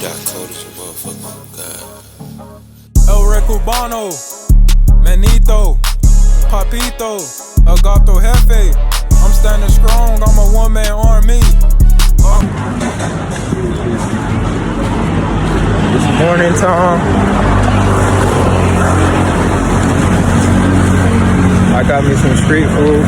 that cold as a motherfucker. God. El Recubano, Manito, Papito, El Gato Jefe. I'm standing strong, I'm a one-man army. It's morning time. I got me some street food.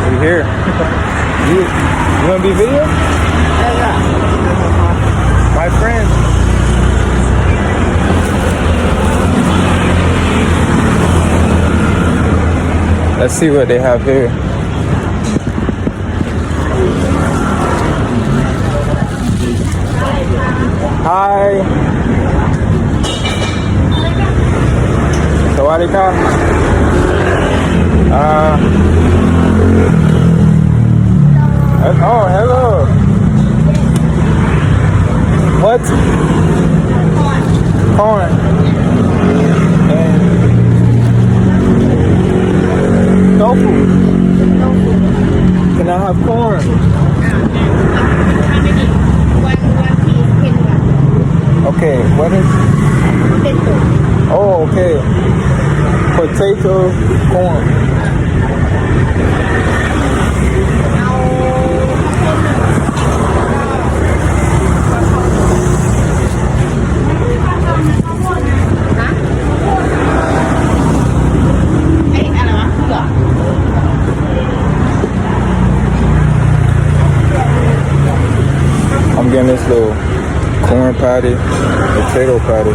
We here. You wanna be video? Yeah. My friend. Let's see what they have here. Hi. Sawadika. Oh, hello. What? Corn. And tofu. Can I have corn? Okay, what is? Potato. Oh, okay. Potato, corn. I'm getting this little corn patty, potato patty.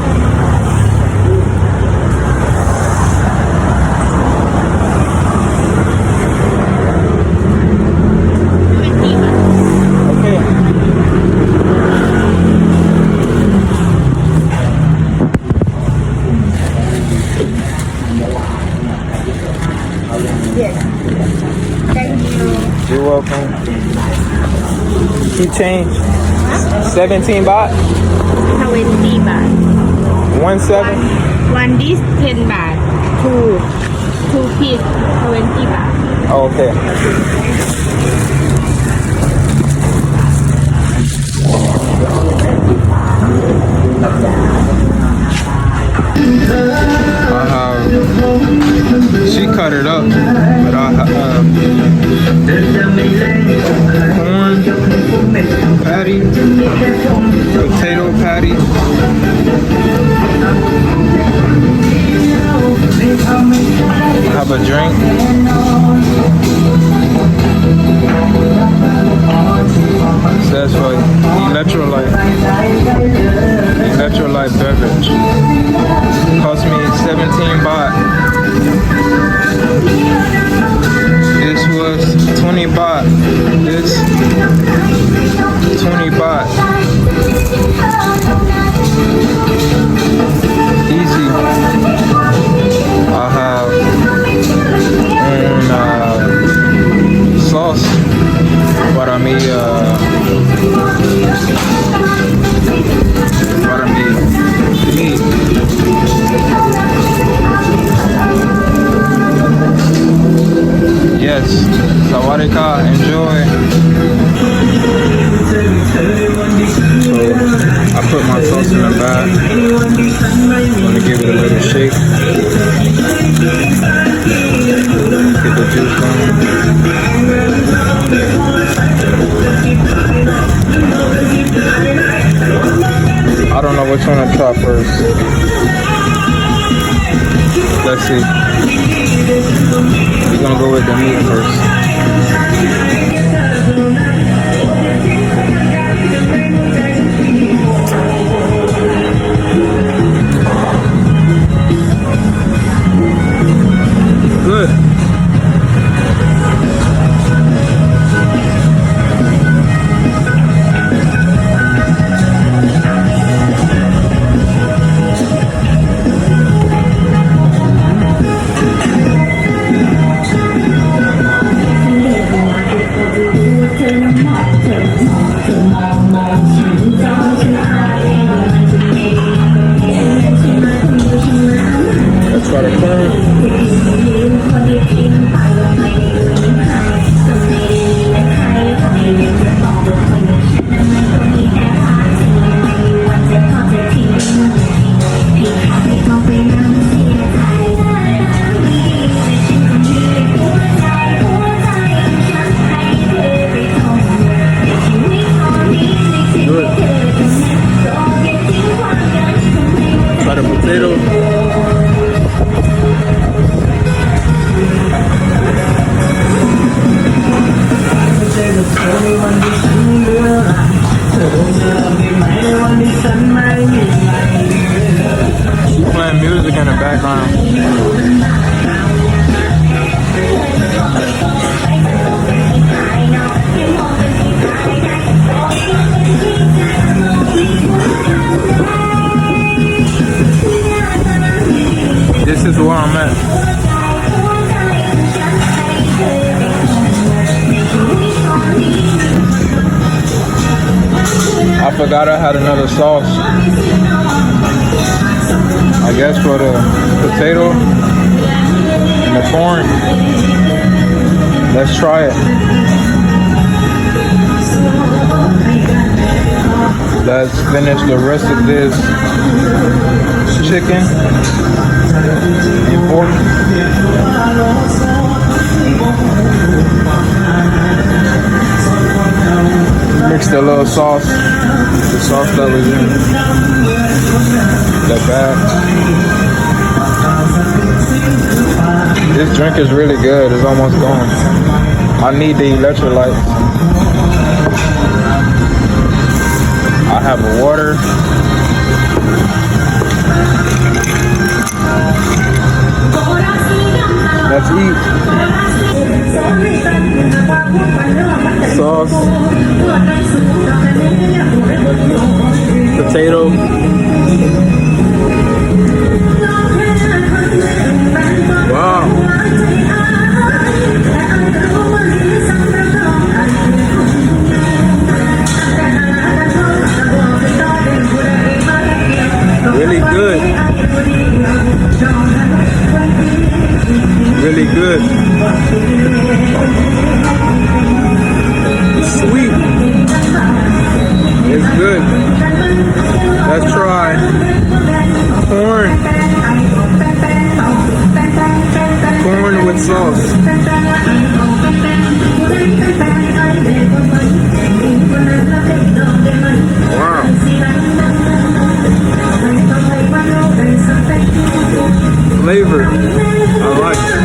Okay. Yes. Thank you. You're welcome. Keep change. 17 baht. 20 baht. 17. One dish 10 baht. Two piece 20 baht. Oh, okay. She cut it up, but I have corn patty, potato patty, have a drink. Says for electrolyte beverage. Cost me 17 baht. This was 20 baht. This 20 baht. Easy. I have sauce. What I mean, meat. Yes, sawadika, enjoy. So I put my sauce in the bag. I'm gonna give it a little shake. Get the juice going. I don't know which one to try first. Let's see. We're gonna go with the meat first. Good. She's playing music in the background. This is where I'm at. I forgot I had another sauce. I guess for the potato and the corn. Let's try it. Let's finish the rest of this chicken and pork. Mix the little sauce, the sauce that was in the bag. This drink is really good. It's almost gone. I need the electrolytes. I have a water. Let's eat. Sauce. Potato. Wow. Really good. Really good. It's sweet. It's good. Let's try corn. Corn with sauce. Wow. Flavor. I like it.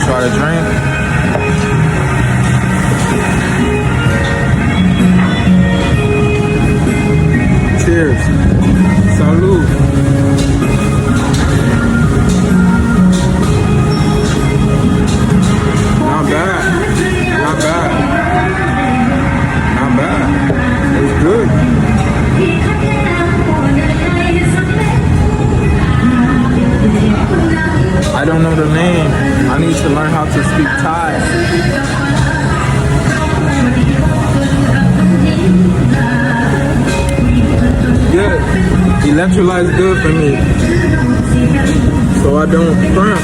Try to drink. Cheers. Salud. Not bad. Not bad. Not bad. It's good. I don't know the name. I need to learn how to speak Thai. Good. Electrolytes good for me, so I don't cramp.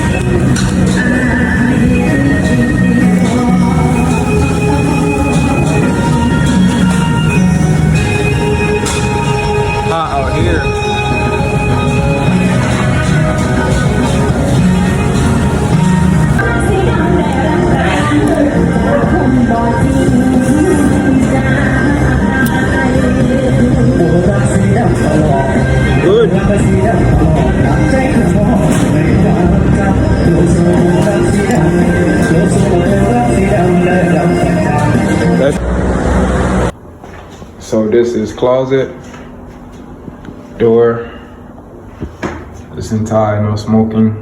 Hot out here. Good. So this is closet, door. It's in Thai, no smoking.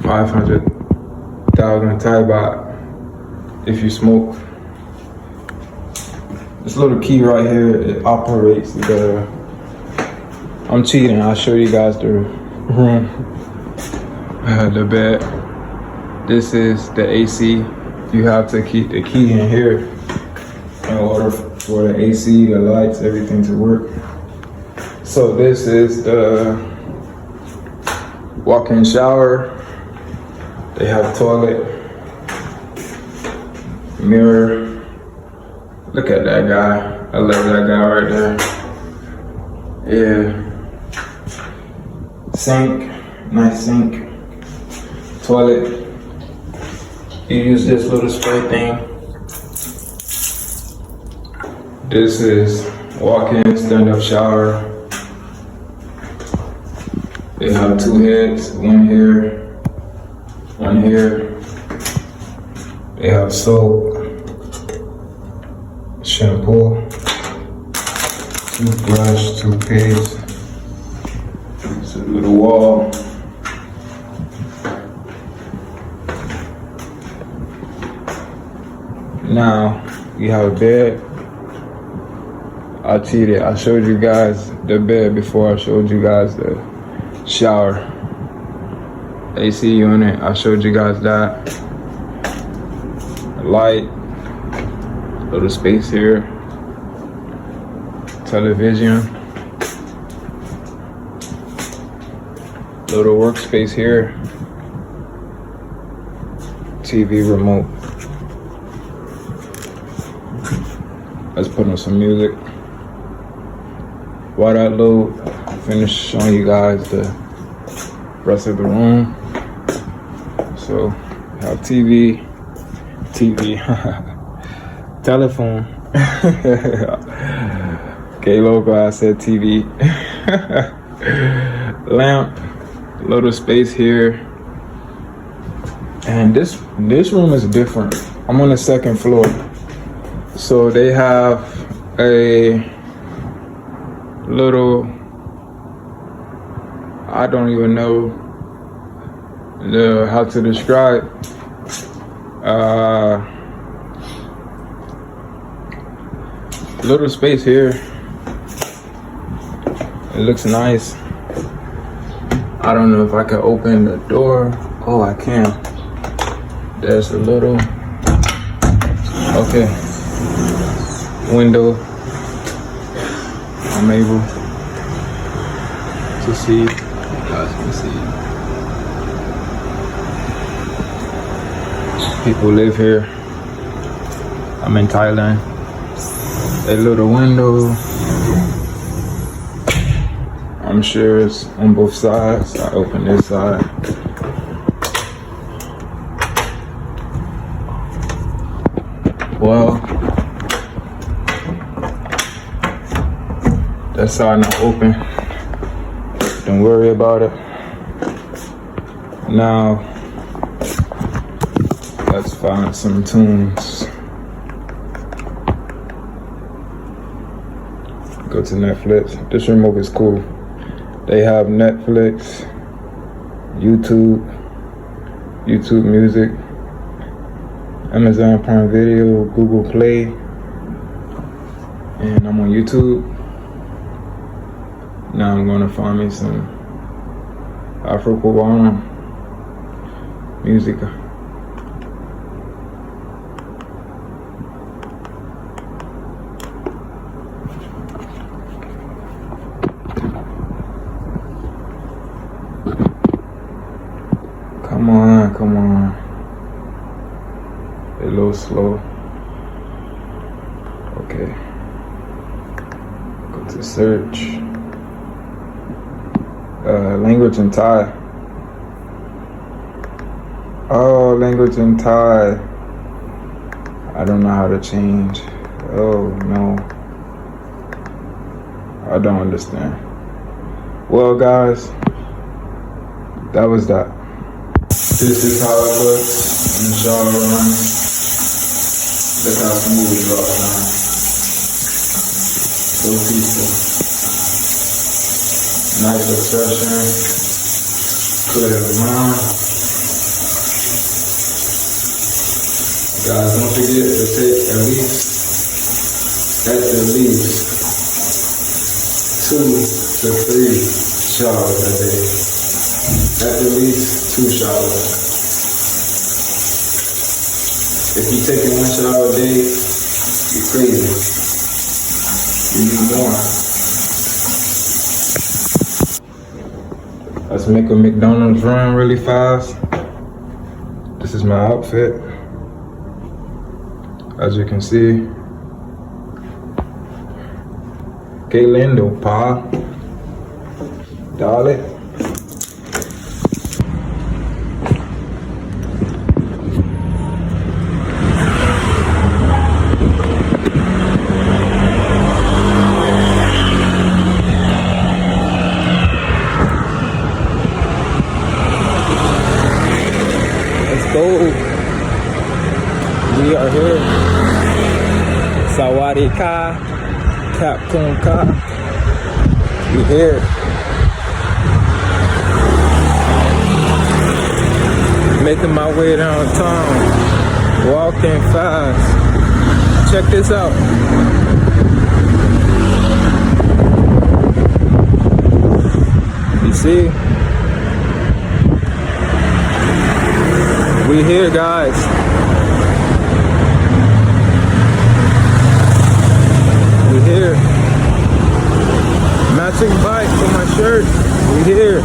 500,000 Thai baht if you smoke. This little key right here, it operates the, I'm cheating, I'll show you guys the room, the bed. This is the AC. You have to keep the key in here in order for the AC, the lights, everything to work. So this is the walk-in shower. They have toilet, mirror. Look at that guy. I love that guy right there. Yeah. Sink, nice sink. Toilet. You use this little spray thing. This is walk-in, stand-up shower. They have 2 heads, one here, one here. They have soap, shampoo, toothbrush, toothpaste. It's a little wall. Now you have a bed. I cheated. I showed you guys the bed before I showed you guys the shower. AC unit. I showed you guys that. Light. Little space here. Television. Little workspace here. TV remote. Let's put on some music. While that load, finish showing you guys the rest of the room. So, we have TV, telephone. Okay, logo, I said TV. Lamp, little space here. And this room is different. I'm on the 2nd floor. So they have a little, I don't even know how to describe. Little space here. It looks nice. I don't know if I can open the door. Oh, I can. There's a little, okay, window. I'm able to see, you guys can see. People live here. I'm in Thailand. A little window. I'm sure it's on both sides. I open this side. Well, that side not open. Don't worry about it. Now, let's find some tunes. Go to Netflix. This remote is cool. They have Netflix, YouTube Music, Amazon Prime Video, Google Play, and I'm on YouTube. Now I'm gonna find me some Afro-Cuban music. Come on. A little slow. Okay. Go to search. Language in Thai. Oh, language in Thai. I don't know how to change. Oh, no. I don't understand. Well, guys, that was that. This is how it looks in the shower room. Look how smooth it looks now. So peaceful. Nice expression. Clear the mind. Guys, don't forget to take at least 2 to 3 showers a day. At least 2 showers. If you're taking 1 shower a day, you're crazy. You need more. Let's make a McDonald's run really fast. This is my outfit. As you can see. Que lindo, pa. Dale. We are here. Sawadee ka, Cap Kun Ka. We here. Making my way downtown. Walking fast. Check this out. You see? We here, guys. We here. Matching bike for my shirt. We here.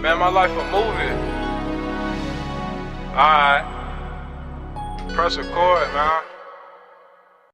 Man, my life a movie. Alright. Press record, man.